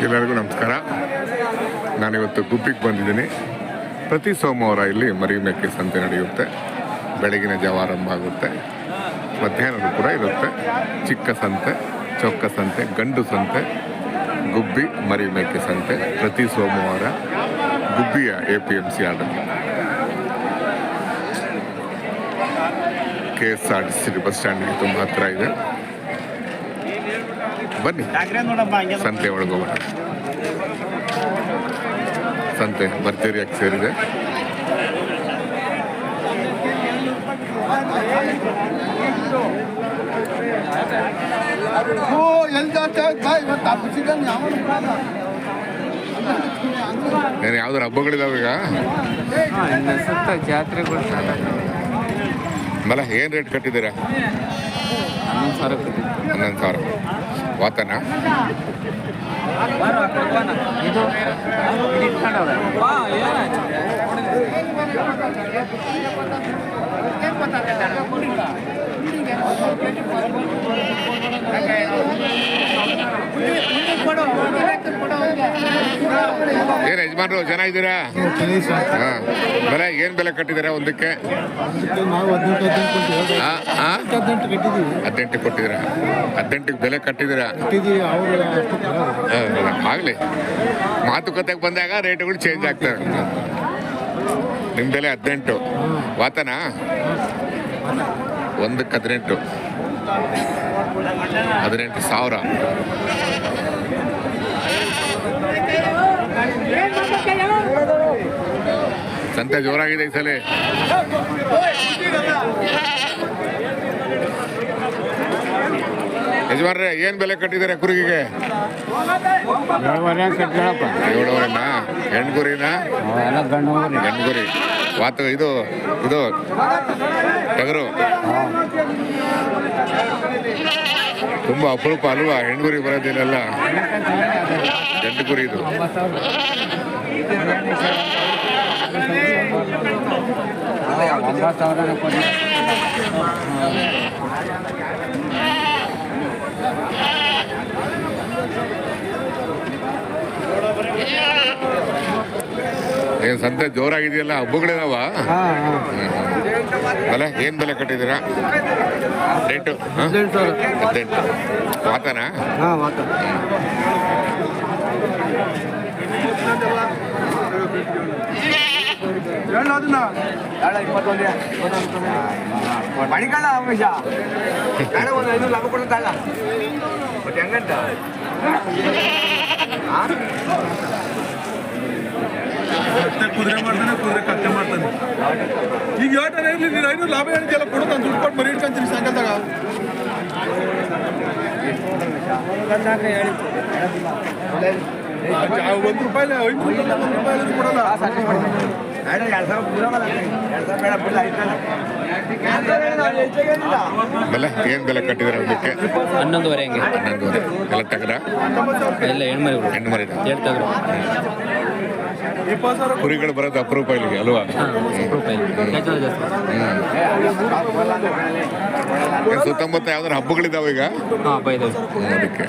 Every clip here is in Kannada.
ಎಲ್ಲರಿಗೂ ನಮಸ್ಕಾರ. ನಾನಿವತ್ತು ಗುಬ್ಬಿಗೆ ಬಂದಿದ್ದೀನಿ. ಪ್ರತಿ ಸೋಮವಾರ ಇಲ್ಲಿ ಮರಿ ಮೇಕೆ ಸಂತೆ ನಡೆಯುತ್ತೆ. ಬೆಳಗಿನ ಜಾವ ಆರಂಭ ಆಗುತ್ತೆ, ಮಧ್ಯಾಹ್ನವೂ ಕೂಡ ಇರುತ್ತೆ. ಚಿಕ್ಕ ಸಂತೆ, ಚೊಕ್ಕ ಸಂತೆ, ಗಂಡು ಸಂತೆ, ಗುಬ್ಬಿ ಮರಿ ಮೇಕೆ ಸಂತೆ ಪ್ರತಿ ಸೋಮವಾರ ಗುಬ್ಬಿಯ APMC ಆಡಲ್ಲಿ. KSRTC ಬಸ್ ಸ್ಟ್ಯಾಂಡ್ಗೆ ತುಂಬ ಹತ್ತಿರ ಇದೆ. ಬನ್ನಿ ಸಂತೆ ಒಳಗೋಗೋಣ. ಸಂತೆ ಭರ್ಜರಿಯಾಗಿ ಸೇರಿದೆ. ಏನು ಯಾವ್ದಾರು ಹಬ್ಬಗಳಿದಾವೆ ಈಗ? ಜಾತ್ರೆಗಳು ಬಲ ಏನು ರೇಟ್ ಕಟ್ಟಿದ್ದೀರಾ? 11,000 ವಾತನ. ಏನು ಯಜಮಾನ್ರು ಚೆನ್ನಾಗಿದ್ದೀರಾ? ಹಾಂ, ಬೆಲೆ ಏನು ಬೆಲೆ ಕಟ್ಟಿದ್ದೀರಾ ಒಂದಕ್ಕೆ? 18 ಕೊಟ್ಟಿದ್ದೀರಾ? 18ಕ್ಕೆ ಬೆಲೆ ಕಟ್ಟಿದ್ದೀರಾ? ಆಗಲಿ, ಮಾತುಕತೆಗೆ ಬಂದಾಗ ರೇಟ್ಗಳು ಚೇಂಜ್ ಆಗ್ತವೆ. ನಿಮ್ಮ ಬೆಲೆ 18 ವಾತನ? ಒಂದಕ್ಕೆ 18,000. ಸಂತೆ ಜೋರಾಗಿದೆ ಈ ಸಲ. ಯಜಮಾನ್ರೆ ಏನು ಬೆಲೆ ಕಟ್ಟಿದ್ದಾರೆ ಕುರಿಗಿಗೆ? 7,500. ಹೆಣ್ಣು ಕುರಿನಾ? ಹೆಣ್ಣು ಕುರಿ. ವಾತ ಇದು ಟಗರು ತುಂಬ ಅಪರೂಪ ಅಲ್ವಾ? ಹೆಣ್ಣು ಕುರಿ ಬರೋದಿಲ್ಲ, ಗಂಡು ಕುರಿ ಇದು. ಏನು ಸಂತೆ ಜೋರಾಗಿದೆಯಲ್ಲ, ಹಬ್ಬಗಳಿದಾವ? ಬೆಲೆ ಏನು ಬೆಲೆ ಕಟ್ಟಿದ್ದೀರಾ? ರೇಟು 18 ವಾತನ? ಕುದುರೆ ಮಾಡ್ತಾನೆ, ಕುದುರೆ ಕತ್ತೆ ಮಾಡ್ತಾನೆ. ಈಗ ಹೇಳ್ತಾನೆ ಇರಲಿ, ನೀನು 500 ಲಾಭ ಹೇಳಿದ್ದೆಲ್ಲ ಕೊಡು, ನಾನು ದುಡ್ಡು ಕೊಟ್ಟು ಮರಿ ಇಟ್ಕೊಂತೀನಿ ಸಾಯಂಕಾಲದಾಗ. ₹1 ₹5 ಕೊಡಲ್ಲ. ಬೆಲೆ ಏನು ಬೆಲೆ ಕಟ್ಟಿದ್ದಾರೆ ಅದಕ್ಕೆ? 11,500 ಹಂಗೆ. 11,500 ಎಲ್ಲ ಟಗರ? ಎಲ್ಲ ಹೆಣ್ಣು ಮರಿ ಹೇಳ್ತಾದ್ರು. ಕುರಿಗಳು ಬರೋದು ಅಪರೂಪ ಇಲ್ಲಿಗೆ ಅಲ್ವಾ? ಸುತ್ತಮುತ್ತ ಯಾವ್ದಾರು ಹಬ್ಬಗಳಿದಾವೆ ಈಗ? ಅದಕ್ಕೆ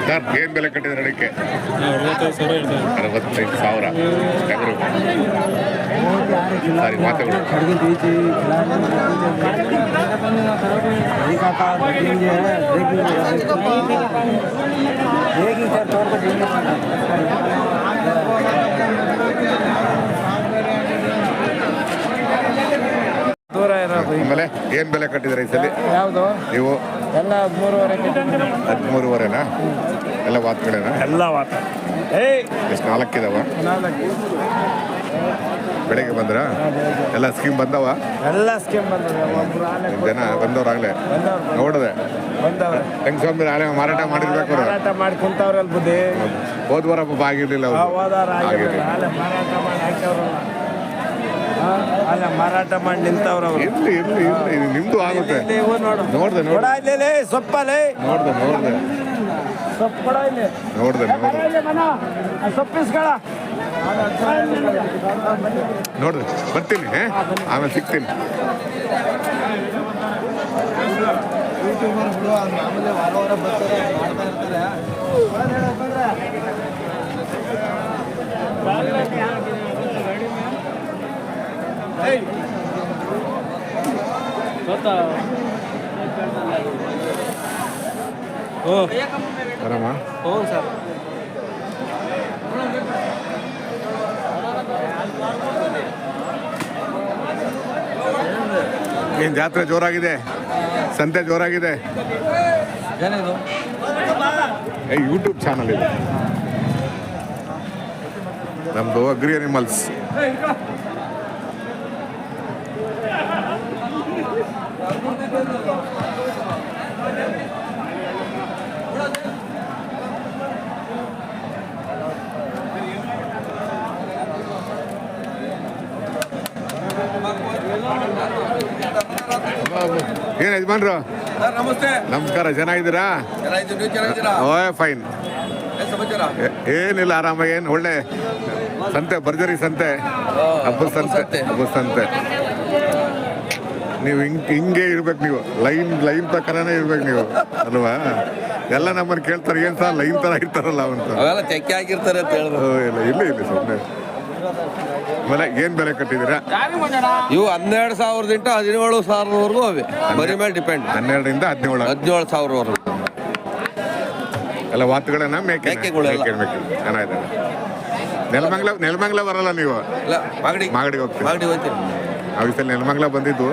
ಸರ್ ಏನು ಬೆಲೆ ಕಟ್ಟಿದ್ರೆ ಅಡಿಕೆ? 65,000 65,000 ಟಗರು. ಸಾರಿ ಮಾತುಗಳು. ದೂರ ಇರೋದು. ಆಮೇಲೆ ಏನು ಬೆಲೆ ಕಟ್ಟಿದ್ರೆ ಈ ಸಲ ಯಾವುದು ನೀವು? ಎಲ್ಲ 3.5 13.5 ಎಲ್ಲ ವಾತ್ಗಳೇನಾ? ಎಲ್ಲ ವಾತ ಎಷ್ಟು 4 ಇದಾವ? 4 ಬೆಳಗ್ಗೆ ಬಂದ್ರ ಎಲ್ಲ ಸ್ಕೀಮ್ ಬಂದವ? ಎಲ್ಲ ಸ್ಕೀಮ್ ಬಂದಿದೆ. ಒಬ್ರು ಆನೆ ಜನ ಬಂದವ್ರಾಗಲೇ ನೋಡಿದೆ. ಬಂದವ್ರೆ, ಹೆಂಗ್ ಸ್ವಾಮಿ ಆಲೆ ಮಾರಾಟ ಮಾಡಿರ್ಬೇಕು ಅವ್ರು. ಮಾರಾಟ ಮಾಡಿ ಕುಂತವ್ರಲ್ಲ ಬುದ್ಧಿ. ಹೋದ್ ವಾರ ಪಾಪ ಆಗಿರ್ಲಿಲ್ಲ ಅವ್ರು. ಹೋದಾರ ಆಗಿರ್ಲಿಲ್ಲ. ಅಲ್ಲೇ ಮಾರಾಟ ಮಾಡಿ ಹಾಕ್ಯವ್ರಲ್ಲ, ಅಲ್ಲ ಮಾರಾಟ ಮಾಡಿ ನಿಂತವ್ರವ್ರು. ಇರ್ಲಿ ಇರ್ಲಿ ಇರ್ಲಿ ನಿಮ್ದು ಆಗುತ್ತೆ. ಇವು ನೋಡು, ನೋಡ್ದೆ ಕೊಡ ಇಲ್ಲಿ ಸೊಪ್ಪಲ್ಲಿ ನೋಡ್ದೆ ಸೊಪ್ಪು ಕೊಡ ಇಲ್ಲಿ, ನೋಡ್ದೆ ಸೊಪ್ಪಿಸ್ಕೊಳ. ನೋಡ್ದೆ ಬರ್ತೀನಿ, ಆಮೇಲೆ ಸಿಗ್ತೀನಿ. ಆರಾಮ? ಹ್ಞೂ ಸರ್. ಏನ್ ಜಾತ್ರೆ ಜೋರಾಗಿದೆ, ಸಂತೆ ಜೋರಾಗಿದೆ. ಯೂಟ್ಯೂಬ್ ಚಾನಲ್ ಇದೆ ನಮ್ದು, ಅಗ್ರಿ ಅನಿಮಲ್ಸ್. ಏನ್ ಯಜಮಾನ್ರು ನಮಸ್ತೆ. ನಮಸ್ಕಾರ, ಚೆನ್ನಾಗಿದ್ದೀರಾ? ಓಯ್ ಫೈನ್. ಏನಿಲ್ಲ, ಆರಾಮಾಗಿ. ಏನು ಒಳ್ಳೆ ಸಂತೆ, ಭರ್ಜರಿ ಸಂತೆ, ಹಬ್ಬದ ಸಂತೆ. ನೀವು ಹಿಂಗೆ ಇರ್ಬೇಕು, ನೀವು ಲೈನ್ ಪ್ರಕಾರನೇ ಇರ್ಬೇಕು ನೀವು, ಅಲ್ವಾ? ಎಲ್ಲ ನಮ್ಮನ್ನು ಕೇಳ್ತಾರೆ, ಏನು ಸರ್ ಲೈನ್ ಥರ ಇರ್ತಾರಲ್ಲ ಅವಂತ. ಅವೆಲ್ಲ ತೆಕ್ಕೆ ಆಗಿರ್ತಾರೆ ಅಂತ ಹೇಳಿದ್ರು. ಇಲ್ಲ ಸುಮ್ಮನೆ. ಆಮೇಲೆ ಏನು ಬೆಲೆ ಕಟ್ಟಿದ್ದೀರಾ? ಇವು 12,000ದಿಂದ 17,000ವರೆಗೂ ಅವೆ, ಬರೀ ಮೇಲೆ ಡಿಪೆಂಡ್. 12ರಿಂದ 17,000 ಎಲ್ಲ ವಾತುಗಳನ್ನ ಮೇಕೆಗಳೆಲ್ಲ. ಚೆನ್ನಾಗಿದೆ. ನೆಲಮಂಗ್ಲ ಬರಲ್ಲ ನೀವು? ಇಲ್ಲ, ಮಾಗಡಿಗೆ ಹೋಗ್ತೀವಿ. ಮಾಗಡಿ ಹೋಗ್ತೀವಿ ನಾವು ಈ ಸಲ ನೆಲಮಂಗ್ಲ ಬಂದಿದ್ದು.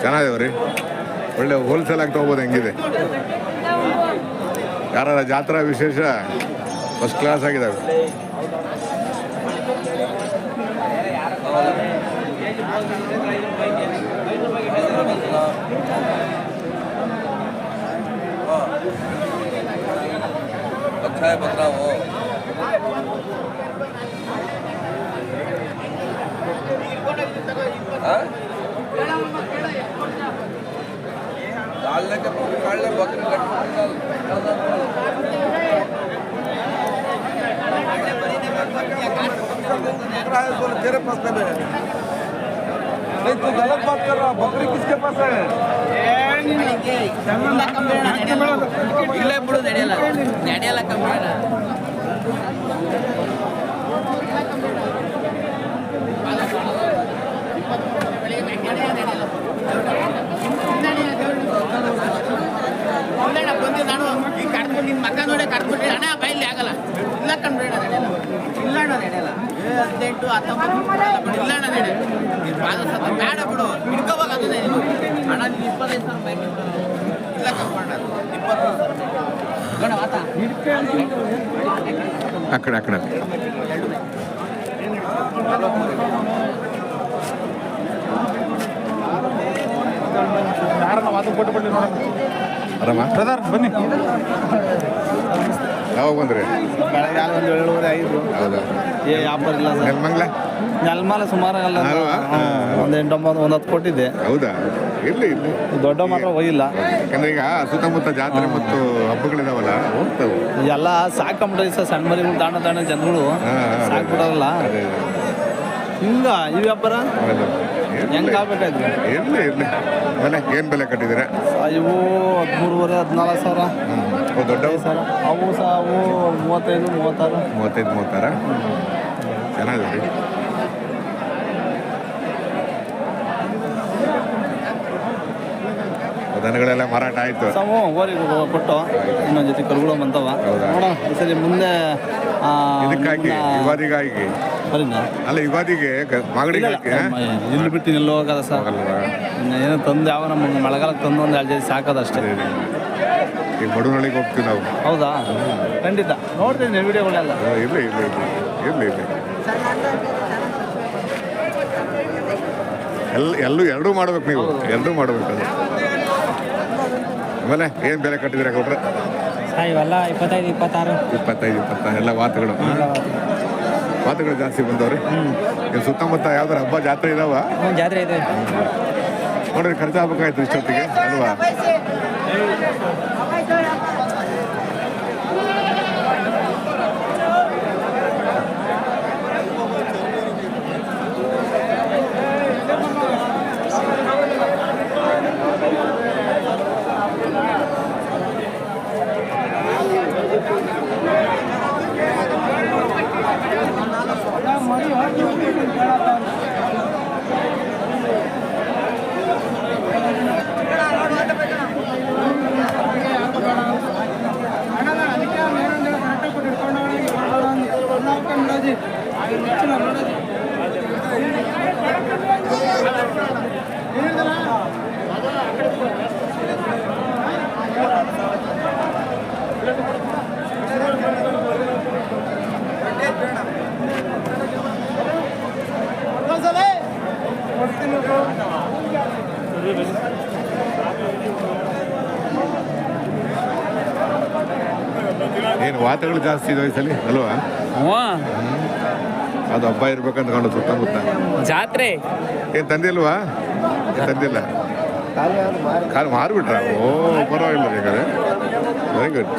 ಚೆನ್ನಾಗಿದಾವೆ ರೀ, ಒಳ್ಳೆ ಹೋಲ್ಸೇಲ್ ಆಗಿ ತೊಗೋಬೋದು. ಹೆಂಗಿದೆ ಯಾರ ಜಾತ್ರಾ ವಿಶೇಷ ಫಸ್ಟ್ ಕ್ಲಾಸ್ ಆಗಿದ್ದಾವೆ. अच्छा है बकरा वो। डालने के काट ले बकरी तेरे पास में नहीं, तू गलत बात कर रहा। बकरी किसके पास है? ಇಲ್ಲೇ ಬಿಡು, ನಡೆಯಲ್ಲ ಕಮ್ಮಿ. ಬಂದು ನಾನು ಈಗ ಕಡ್ಕೊಂಡು ನಿನ್ನ ಮಕ್ಕ ನೋಡಿ ಕಡ್ಕೊಂಡ್ರೆ ಹಣ ಬೈಲಿ ಆಗಲ್ಲ. ಇಲ್ಲ ಕಂಡ್ರೆ ನಡೆಯಲ್ಲ, ಇಲ್ಲ ಅಣ್ಣ ನಡೆಯಲ್ಲ. 18, 19 ಇಲ್ಲ ಅಣ್ಣ ನಡೆಯಲ್ಲ. ನೀನು ಪಾದ ಸತ್ತ ಬೇಡ ಬಿಡು, ಹಿಡ್ಕೋವಾಗ ಅದೇ ಹಣ. ನೀನು 25,000 ರೂಪಾಯಿ ಇಲ್ಲ ಕರ್ಕೊಂಡ 25,000 ಆತ ಅಕ್ಕಡೆ ಯಾರನ್ನ ಮಾತು ಕೊಟ್ಟು ನೋಡೋಣ. ಆರಾಮ? ಬ್ರದರ್ ಬನ್ನಿ. ಯಾವಾಗ ಬಂದ್ರಿ? ಬೆಳಗ್ಗೆ 7:05. ಹೌದಾ? ವ್ಯಾಪಾರ ಇಲ್ಲ ಸರ್. ನೆಲಮಂಗ್ಲ ಸುಮಾರು ಎಲ್ಲ ಅಲ್ವಾ? ಒಂದು 8-9 ಒಂದು 10 ಕೊಟ್ಟಿದ್ದೆ. ಹೌದಾ? ಇರ್ಲಿ ದೊಡ್ಡ ಮಾತ್ರ ಹೋಗಿಲ್ಲ, ಯಾಕಂದ್ರೆ ಈಗ ಸುತ್ತಮುತ್ತ ಜಾತ್ರೆ ಮತ್ತು ಹಬ್ಬಗಳಿದಾವಲ್ಲ, ಹೋಗ್ತಾವೆ ಎಲ್ಲ ಸಾಕೊಂಬಿಟ್ರೆ ಸರ್. ಸಣ್ಣ ಮರಿಗಳು ತಾಣ ಜನಗಳು ಸಾಕ್ಬಿಡೋಲ್ಲ. ಹಿಂಗ ಈ ವ್ಯಾಪಾರ ಹೆಂಗ್ ಆಗ್ಬೇಕಾಯ್ತು? ಇರ್ಲಿ ಆಮೇಲೆ ಏನು ಬೆಲೆ ಕಟ್ಟಿದ್ದೀರಾ? ಇವು 13,000-14,000. ದೊಡ್ಡವು ಸರ್ ಅವು ಸಹ ಅವು 35-36. 35-36. ಚೆನ್ನಾಗಿದೆ ರೀ. ದನಗಳೆಲ್ಲ ಮಾರಾಟ ಆಯ್ತು. ಸಾವು ಓರಿಗೆ ಕೊಟ್ಟು ಇನ್ನೊಂದು ಜೊತೆ ಕರುಗಳು ಬಂತವ. ಹೌದಾ? ನೋಡೋಣ ಈ ಸರಿ ಮುಂದೆ ಇದಕ್ಕಾಗಿ ಯುಗಾದಿಗಾಗಿ ಬರೀನ ಅಲ್ಲ ಯುಗಾದಿಗೆ ಮಾಗಡಿಗೆ ಹಾಕಿ ಇಲ್ಲಿ ಬಿಟ್ಟು ಎಲ್ಲೋ ಹೋಗದ ಸರ್. ಹೋಗಲ್ವಾ? ಇನ್ನು ಏನೋ ತಂದು ಯಾವ ನಮ್ಮ ಮಳೆಗಾಲಕ್ಕೆ ತಂದು ಒಂದು 2 ಜೊತೆ ಸಾಕೋದಷ್ಟೇ. ಈಗ ಬಡವನಳ್ಳಿಗೆ ಹೋಗ್ತೀವಿ ನಾವು. ಹೌದಾ? ಖಂಡಿತ ನೋಡ್ತೀನಿ ವಿಡಿಯೋಗಳೆಲ್ಲ. ಇರಲಿ ಇರಲಿ ಇರಲಿ ಇರಲಿ ಎಲ್ಲೂ ಎರಡೂ ಮಾಡ್ಬೇಕು ನೀವು, ಎರಡೂ ಮಾಡ್ಬೇಕು. ಅದು ಆಮೇಲೆ ಏನು ಬೆಲೆ ಕಟ್ಟಿದ್ದೀರಾ ಕೊಟ್ರೆ? ಇವೆಲ್ಲ 25, 26. 25, 26 ಎಲ್ಲ ವಾತುಗಳು. ವಾತುಗಳು ಜಾಸ್ತಿ ಬಂದವ್ರಿ. ಇಲ್ಲಿ ಸುತ್ತಮುತ್ತ ಯಾವ್ದಾರು ಹಬ್ಬ ಜಾತ್ರೆ ಇದಾವ? ಜಾತ್ರೆ ಇದೆ ನೋಡ್ರಿ, ಖರ್ಚು ಆಗ್ಬೇಕಾಯ್ತು ಇಷ್ಟೊತ್ತಿಗೆ ಅಲ್ವಾ? ಏನು ವಾತಗಳು ಜಾಸ್ತಿ ಇದೆ ವಯಸ್ಸಲ್ಲಿ ಅಲ್ವಾ? ಅದು ಹಬ್ಬ ಇರ್ಬೇಕಂತ ಕಾಣು ಸುತ್ತಮುತ್ತ. ಜಾತ್ರೆ ಏನು ತಂದಿಲ್ವಾ? ತಂದಿಲ್ಲ, ಕಾಲು ಮಾರಿಬಿಟ್ರ? ಓ ಪರವಾಗಿಲ್ಲ, ಬೇಕಾದ್ರೆ ವೆರಿ ಗುಡ್.